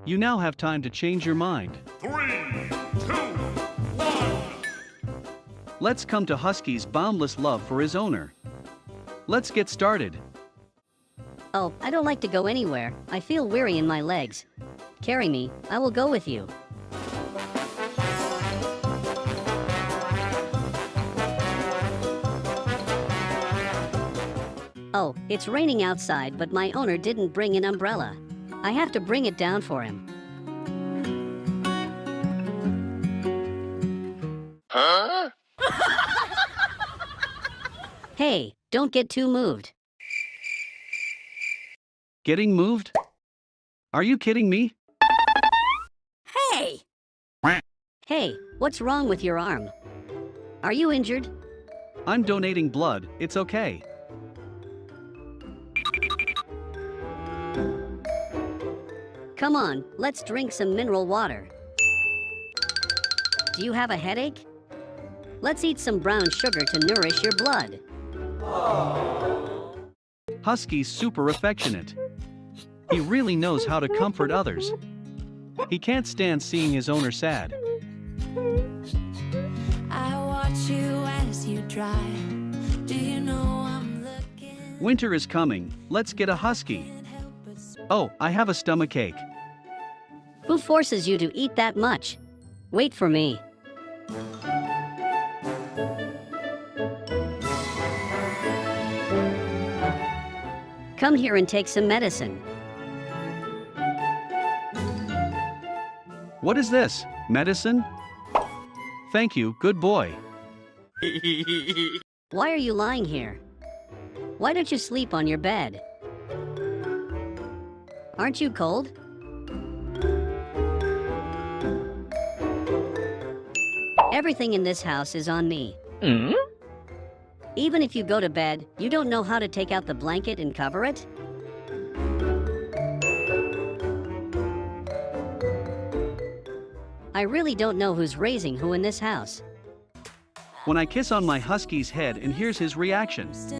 You now have time to change your mind. 3, 2, 1. Let's come to Husky's boundless love for his owner. Let's get started. Oh, I don't like to go anywhere. I feel weary in my legs. Carry me, I will go with you. Oh, it's raining outside, but my owner didn't bring an umbrella. I have to bring it down for him. Huh? Hey, don't get too moved. Getting moved? Are you kidding me? Hey! Hey, what's wrong with your arm? Are you injured? I'm donating blood, it's okay. Come on, let's drink some mineral water. Do you have a headache? Let's eat some brown sugar to nourish your blood. Husky's super affectionate. He really knows how to comfort others. He can't stand seeing his owner sad. I watch you as you drive. Do you know I'm looking? Winter is coming, let's get a husky. Oh, I have a stomachache. Who forces you to eat that much? Wait for me. Come here and take some medicine. What is this? Medicine? Thank you, good boy. Why are you lying here? Why don't you sleep on your bed? Aren't you cold? Everything in this house is on me. Even if you go to bed, you don't know how to take out the blanket and cover it? I really don't know who's raising who in this house. When I kiss on my husky's head and here's his reaction.